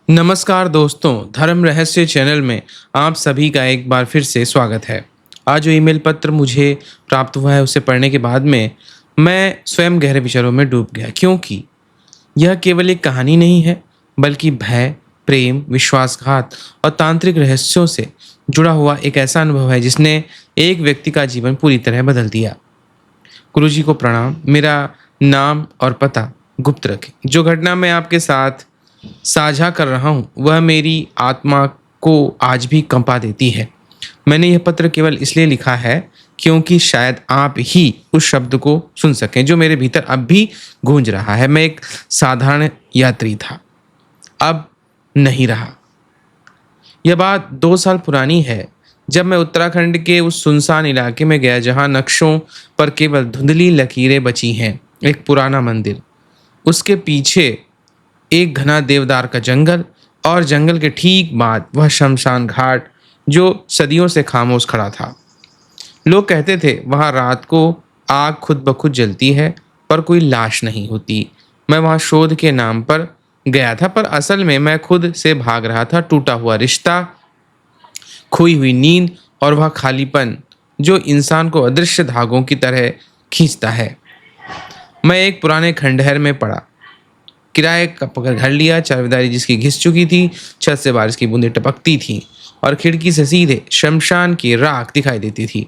नमस्कार दोस्तों, धर्म रहस्य चैनल में आप सभी का एक बार फिर से स्वागत है। आज जो ईमेल पत्र मुझे प्राप्त हुआ है उसे पढ़ने के बाद में मैं स्वयं गहरे विचारों में डूब गया, क्योंकि यह केवल एक कहानी नहीं है बल्कि भय, प्रेम, विश्वासघात और तांत्रिक रहस्यों से जुड़ा हुआ एक ऐसा अनुभव है जिसने एक व्यक्ति का जीवन पूरी तरह बदल दिया। गुरुजी को प्रणाम। मेरा नाम और पता गुप्त रखें। जो घटना मैं आपके साथ साझा कर रहा हूँ वह मेरी आत्मा को आज भी कंपा देती है। मैंने यह पत्र केवल इसलिए लिखा है क्योंकि शायद आप ही उस शब्द को सुन सकें जो मेरे भीतर अब भी गूंज रहा है। मैं एक साधारण यात्री था, अब नहीं रहा। यह बात 2 साल पुरानी है, जब मैं उत्तराखंड के उस सुनसान इलाके में गया जहाँ नक्शों पर केवल धुंधली लकीरें बची हैं। एक पुराना मंदिर, उसके पीछे एक घना देवदार का जंगल और जंगल के ठीक बाद वह शमशान घाट जो सदियों से खामोश खड़ा था। लोग कहते थे वहां रात को आग खुद ब खुद जलती है पर कोई लाश नहीं होती। मैं वहां शोध के नाम पर गया था, पर असल में मैं खुद से भाग रहा था। टूटा हुआ रिश्ता, खोई हुई नींद और वह खालीपन जो इंसान को अदृश्य धागों की तरह खींचता है। मैं एक पुराने खंडहर में पड़ा, किराए का पकड़ घर लिया। चारदीवारी जिसकी घिस चुकी थी, छत से बारिश की बूंदें टपकती थीं और खिड़की से सीधे शमशान की राख दिखाई देती थी।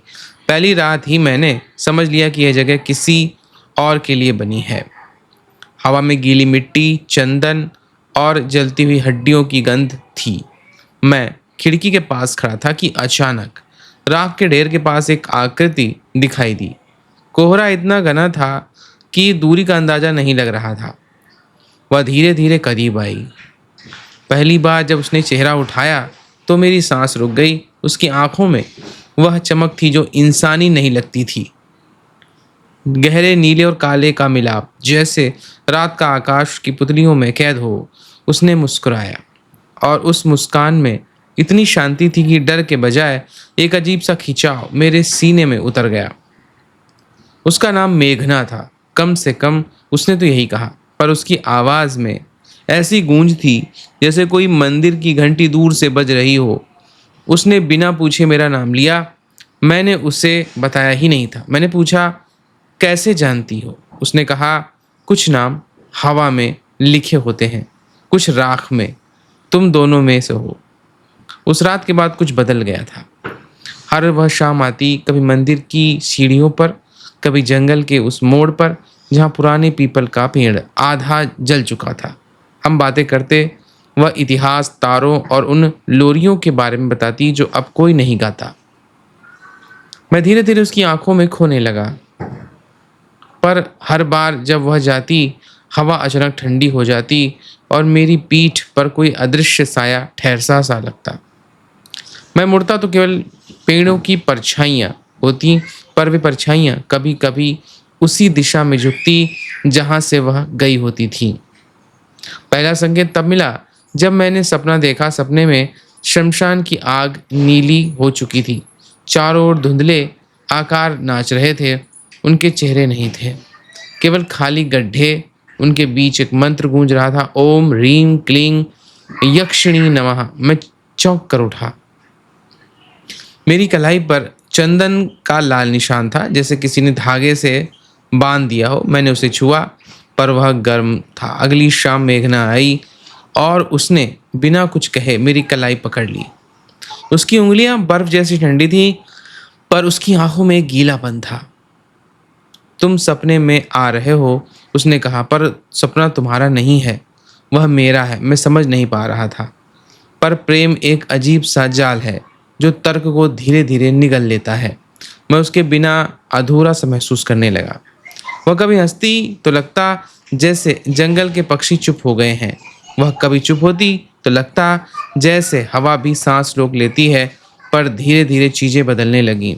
पहली रात ही मैंने समझ लिया कि यह जगह किसी और के लिए बनी है। हवा में गीली मिट्टी, चंदन और जलती हुई हड्डियों की गंध थी। मैं खिड़की के पास खड़ा था कि अचानक राख के ढेर के पास एक आकृति दिखाई दी। कोहरा इतना घना था कि दूरी का अंदाजा नहीं लग रहा था। वह धीरे धीरे करीब आई। पहली बार जब उसने चेहरा उठाया तो मेरी सांस रुक गई। उसकी आंखों में वह चमक थी जो इंसानी नहीं लगती थी, गहरे नीले और काले का मिलाप, जैसे रात का आकाश की पुतलियों में कैद हो। उसने मुस्कुराया और उस मुस्कान में इतनी शांति थी कि डर के बजाय एक अजीब सा खिंचाव मेरे सीने में उतर गया। उसका नाम मेघना था, कम से कम उसने तो यही कहा, पर उसकी आवाज़ में ऐसी गूंज थी जैसे कोई मंदिर की घंटी दूर से बज रही हो। उसने बिना पूछे मेरा नाम लिया। मैंने उसे बताया ही नहीं था। मैंने पूछा, कैसे जानती हो? उसने कहा, कुछ नाम हवा में लिखे होते हैं, कुछ राख में, तुम दोनों में से हो। उस रात के बाद कुछ बदल गया था। हर वह शाम आती, कभी मंदिर की सीढ़ियों पर, कभी जंगल के उस मोड़ पर जहाँ पुराने पीपल का पेड़ आधा जल चुका था। हम बातें करते, वह इतिहास, तारों और उन लोरियों के बारे में बताती जो अब कोई नहीं गाता। मैं धीरे धीरे उसकी आंखों में खोने लगा, पर हर बार जब वह जाती हवा अचानक ठंडी हो जाती और मेरी पीठ पर कोई अदृश्य साया ठहरसा सा लगता। मैं मुड़ता तो केवल पेड़ों की परछाइयाँ होती, पर वे परछाइयाँ कभी कभी उसी दिशा में झुकती जहाँ से वह गई होती थी। पहला संकेत तब मिला जब मैंने सपना देखा। सपने में शमशान की आग नीली हो चुकी थी, चारों ओर धुंधले आकार नाच रहे थे। उनके चेहरे नहीं थे, केवल खाली गड्ढे। उनके बीच एक मंत्र गूंज रहा था, ओम ह्रीं क्लीं यक्षिणी नमः। मैं चौंक कर उठा। मेरी कलाई पर चंदन का लाल निशान था, जैसे किसी ने धागे से बांध दिया हो। मैंने उसे छुआ, पर वह गर्म था। अगली शाम मेघना आई और उसने बिना कुछ कहे मेरी कलाई पकड़ ली। उसकी उंगलियां बर्फ जैसी ठंडी थी, पर उसकी आंखों में एक गीलापन था। तुम सपने में आ रहे हो, उसने कहा, पर सपना तुम्हारा नहीं है, वह मेरा है। मैं समझ नहीं पा रहा था, पर प्रेम एक अजीब सा जाल है जो तर्क को धीरे धीरे निगल लेता है। मैं उसके बिना अधूरा सा महसूस करने लगा। वह कभी हंसती तो लगता जैसे जंगल के पक्षी चुप हो गए हैं। वह कभी चुप होती तो लगता जैसे हवा भी सांस रोक लेती है। पर धीरे धीरे चीजें बदलने लगीं।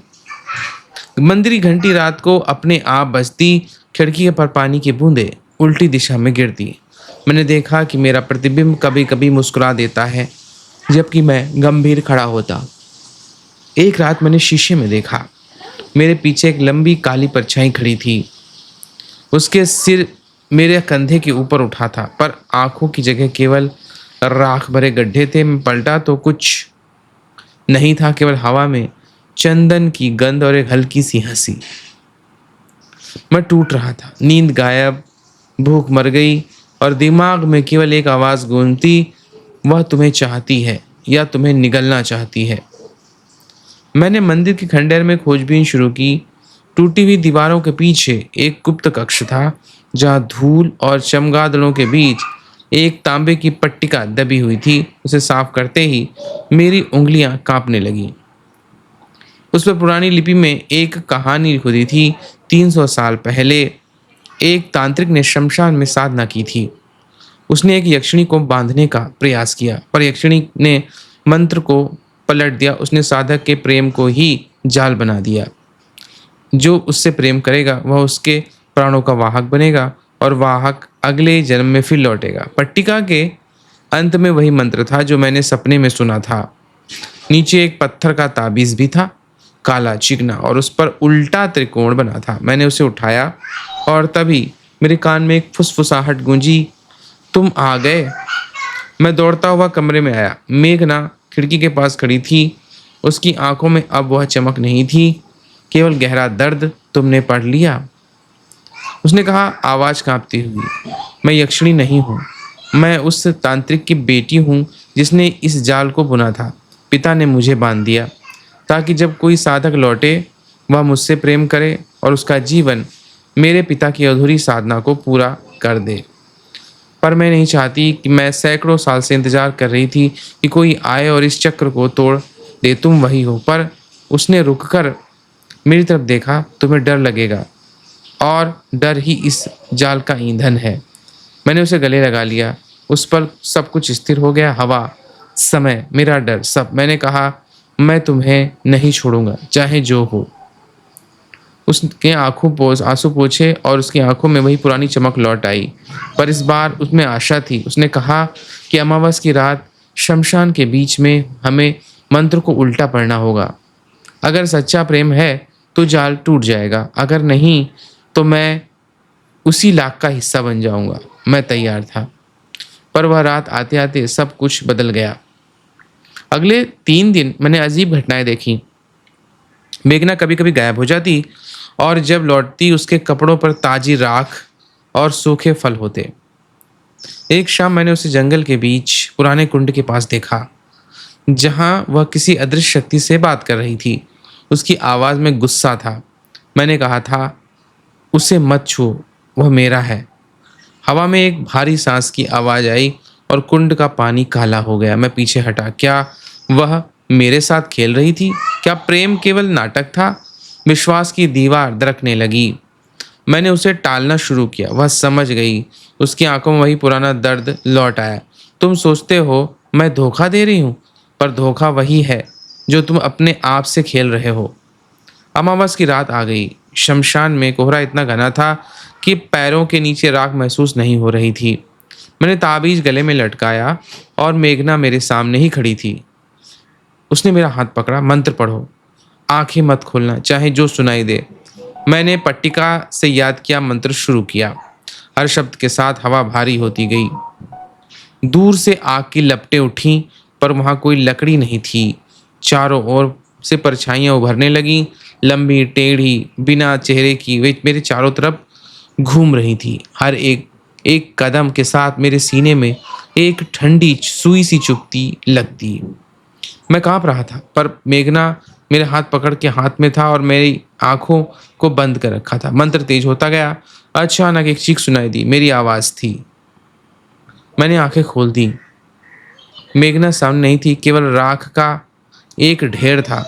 मंदिर की घंटी रात को अपने आप बजती, खिड़की पर पानी की बूंदें उल्टी दिशा में गिरती। मैंने देखा कि मेरा प्रतिबिंब कभी कभी मुस्कुरा देता है जबकि मैं गंभीर खड़ा होता। एक रात मैंने शीशे में देखा, मेरे पीछे एक लंबी काली परछाई खड़ी थी। उसके सिर मेरे कंधे के ऊपर उठा था, पर आंखों की जगह केवल राख भरे गड्ढे थे। मैं पलटा तो कुछ नहीं था, केवल हवा में चंदन की गंध और एक हल्की सी हंसी। मैं टूट रहा था, नींद गायब, भूख मर गई और दिमाग में केवल एक आवाज़ गूंजती, वह तुम्हें चाहती है या तुम्हें निगलना चाहती है। मैंने मंदिर के खंडहर में खोजबीन शुरू की। टूटी हुई दीवारों के पीछे एक गुप्त कक्ष था, जहाँ धूल और चमगादड़ों के बीच एक तांबे की पट्टिका दबी हुई थी। उसे साफ करते ही मेरी उंगलियां कांपने लगीं। उस पर पुरानी लिपि में एक कहानी लिखी थी। 300 साल पहले एक तांत्रिक ने शमशान में साधना की थी। उसने एक यक्षिणी को बांधने का प्रयास किया, पर यक्षिणी ने मंत्र को पलट दिया। उसने साधक के प्रेम को ही जाल बना दिया। जो उससे प्रेम करेगा वह उसके प्राणों का वाहक बनेगा और वाहक अगले जन्म में फिर लौटेगा। पट्टिका के अंत में वही मंत्र था जो मैंने सपने में सुना था। नीचे एक पत्थर का ताबीज भी था, काला चिकना, और उस पर उल्टा त्रिकोण बना था। मैंने उसे उठाया और तभी मेरे कान में एक फुसफुसाहट गूंजी, तुम आ गए। मैं दौड़ता हुआ कमरे में आया। मेघना खिड़की के पास खड़ी थी। उसकी आंखों में अब वह चमक नहीं थी, केवल गहरा दर्द। तुमने पढ़ लिया? उसने कहा, आवाज कांपती हुई। मैं यक्षिणी नहीं हूँ, मैं उस तांत्रिक की बेटी हूँ जिसने इस जाल को बुना था। पिता ने मुझे बांध दिया ताकि जब कोई साधक लौटे वह मुझसे प्रेम करे और उसका जीवन मेरे पिता की अधूरी साधना को पूरा कर दे। पर मैं नहीं चाहती कि मैं सैकड़ों साल से इंतजार कर रही थी कि कोई आए और इस चक्र को तोड़ दे। तुम वही हो। पर उसने रुककर मेरी तरफ देखा। तुम्हें डर लगेगा और डर ही इस जाल का ईंधन है। मैंने उसे गले लगा लिया। उस पर सब कुछ स्थिर हो गया, हवा, समय, मेरा डर, सब। मैंने कहा, मैं तुम्हें नहीं छोड़ूंगा, चाहे जो हो। उसके आंसू पोंछे और उसकी आंखों में वही पुरानी चमक लौट आई, पर इस बार उसमें आशा थी। उसने कहा कि अमावस की रात शमशान के बीच में हमें मंत्र को उल्टा पढ़ना होगा। अगर सच्चा प्रेम है तो जाल टूट जाएगा, अगर नहीं तो मैं उसी लाख का हिस्सा बन जाऊंगा। मैं तैयार था, पर वह रात आते आते सब कुछ बदल गया। अगले 3 दिन मैंने अजीब घटनाएं देखी। मेघना कभी कभी गायब हो जाती और जब लौटती उसके कपड़ों पर ताजी राख और सूखे फल होते। एक शाम मैंने उसे जंगल के बीच पुराने कुंड के पास देखा, जहां वह किसी अदृश्य शक्ति से बात कर रही थी। उसकी आवाज़ में गुस्सा था। मैंने कहा था, उसे मत छू, वह मेरा है। हवा में एक भारी सांस की आवाज़ आई और कुंड का पानी काला हो गया। मैं पीछे हटा। क्या वह मेरे साथ खेल रही थी? क्या प्रेम केवल नाटक था? विश्वास की दीवार दरकने लगी। मैंने उसे टालना शुरू किया। वह समझ गई। उसकी आंखों में वही पुराना दर्द लौट आया। तुम सोचते हो मैं धोखा दे रही हूँ, पर धोखा वही है जो तुम अपने आप से खेल रहे हो। अमावस की रात आ गई। शमशान में कोहरा इतना घना था कि पैरों के नीचे राख महसूस नहीं हो रही थी। मैंने ताबीज गले में लटकाया और मेघना मेरे सामने ही खड़ी थी। उसने मेरा हाथ पकड़ा। मंत्र पढ़ो, आंखें मत खोलना, चाहे जो सुनाई दे। मैंने पट्टिका से याद किया, मंत्र शुरू किया। हर शब्द के साथ हवा भारी होती गई। दूर से आग की लपटें उठीं, पर वहां कोई लकड़ी नहीं थी। चारों ओर से परछाइयां उभरने लगीं, लंबी टेढ़ी, बिना चेहरे की। वे मेरे चारों तरफ घूम रही थी। हर एक एक कदम के साथ मेरे सीने में एक ठंडी सुई सी चुभती लगती। मैं कांप रहा था, पर मेघना मेरे हाथ पकड़ के हाथ में था और मेरी आंखों को बंद कर रखा था। मंत्र तेज होता गया। अचानक एक चीख सुनाई दी। मेरी आवाज़ थी। मैंने आंखें खोल दी। मेघना सामने नहीं थी, केवल राख का एक ढेर था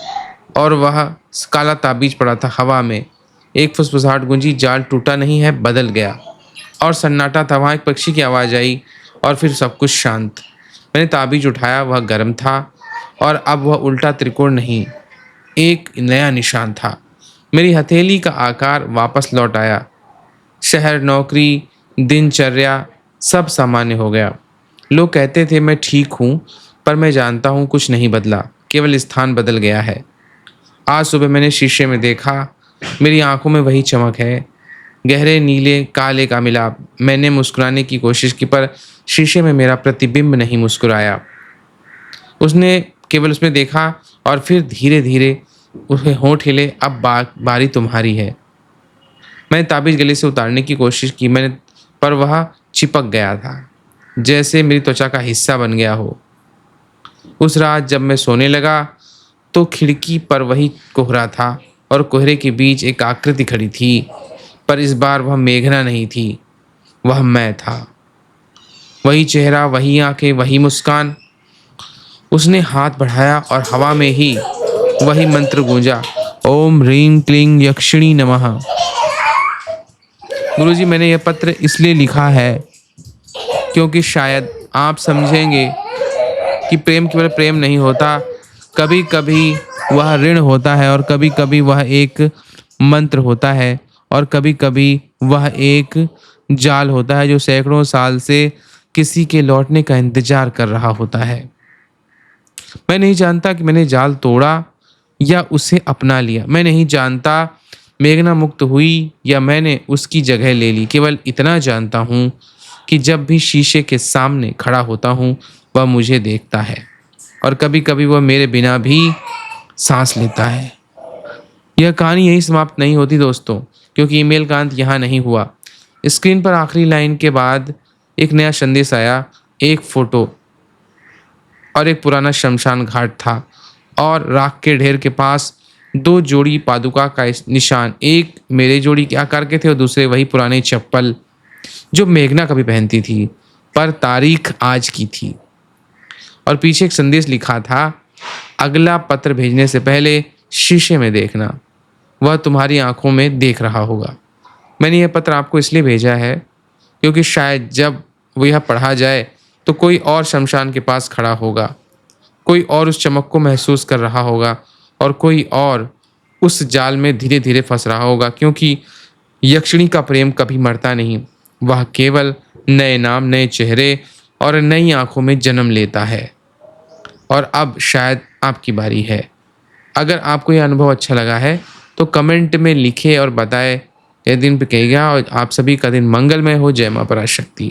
और वह काला ताबीज पड़ा था। हवा में एक फुसफुसाहट गूंजी। जाल टूटा नहीं है, बदल गया। और सन्नाटा था। वहाँ एक पक्षी की आवाज़ आई और फिर सब कुछ शांत। मैंने ताबीज उठाया। वह गर्म था और अब वह उल्टा त्रिकोण नहीं, एक नया निशान था। मेरी हथेली का आकार वापस लौट आया। शहर, नौकरी, दिनचर्या, सब सामान्य हो गया। लोग कहते थे मैं ठीक हूँ, पर मैं जानता हूँ कुछ नहीं बदला, केवल स्थान बदल गया है। आज सुबह मैंने शीशे में देखा। मेरी आंखों में वही चमक है, गहरे नीले काले का मिलाप। मैंने मुस्कुराने की कोशिश की, पर शीशे में मेरा प्रतिबिंब नहीं मुस्कुराया। उसने केवल उसमें देखा और फिर धीरे धीरे उसके होंठ हिले। अब बारी तुम्हारी है। मैंने ताबीज गले से उतारने की कोशिश की मैंने, पर वह चिपक गया था, जैसे मेरी त्वचा का हिस्सा बन गया हो। उस रात जब मैं सोने लगा तो खिड़की पर वही कोहरा था और कोहरे के बीच एक आकृति खड़ी थी, पर इस बार वह मेघना नहीं थी, वह मैं था। वही चेहरा, वही आंखें, वही मुस्कान। उसने हाथ बढ़ाया और हवा में ही वही मंत्र गूंजा, ओम ह्रीं क्लीं यक्षिणी नमः। गुरुजी, मैंने यह पत्र इसलिए लिखा है क्योंकि शायद आप समझेंगे कि प्रेम केवल प्रेम नहीं होता, कभी कभी वह ऋण होता है और कभी कभी वह एक मंत्र होता है और कभी कभी वह एक जाल होता है जो सैकड़ों साल से किसी के लौटने का इंतजार कर रहा होता है। मैं नहीं जानता कि मैंने जाल तोड़ा या उसे अपना लिया। मैं नहीं जानता मेघना मुक्त हुई या मैंने उसकी जगह ले ली। केवल इतना जानता हूँ कि जब भी शीशे के सामने खड़ा होता हूँ वह मुझे देखता है और कभी कभी वह मेरे बिना भी सांस लेता है। यह कहानी यही समाप्त नहीं होती दोस्तों, क्योंकि ईमेल का अंत यहाँ नहीं हुआ। स्क्रीन पर आखिरी लाइन के बाद एक नया संदेश आया। एक फोटो और एक पुराना शमशान घाट था और राख के ढेर के पास दो जोड़ी पादुका का निशान। एक मेरे जोड़ी के आकार के थे और दूसरे वही पुराने चप्पल जो मेघना कभी पहनती थी, पर तारीख आज की थी। और पीछे एक संदेश लिखा था, अगला पत्र भेजने से पहले शीशे में देखना, वह तुम्हारी आंखों में देख रहा होगा। मैंने यह पत्र आपको इसलिए भेजा है क्योंकि शायद जब वो यह पढ़ा जाए तो कोई और शमशान के पास खड़ा होगा, कोई और उस चमक को महसूस कर रहा होगा और कोई और उस जाल में धीरे धीरे फंस रहा होगा, क्योंकि यक्षिणी का प्रेम कभी मरता नहीं, वह केवल नए नाम, नए चेहरे और नई आंखों में जन्म लेता है। और अब शायद आपकी बारी है। अगर आपको यह अनुभव अच्छा लगा है तो कमेंट में लिखे और बताएं। यह दिन पे कहेगा और आप सभी का दिन मंगलमय हो। जय मां पराशक्ति।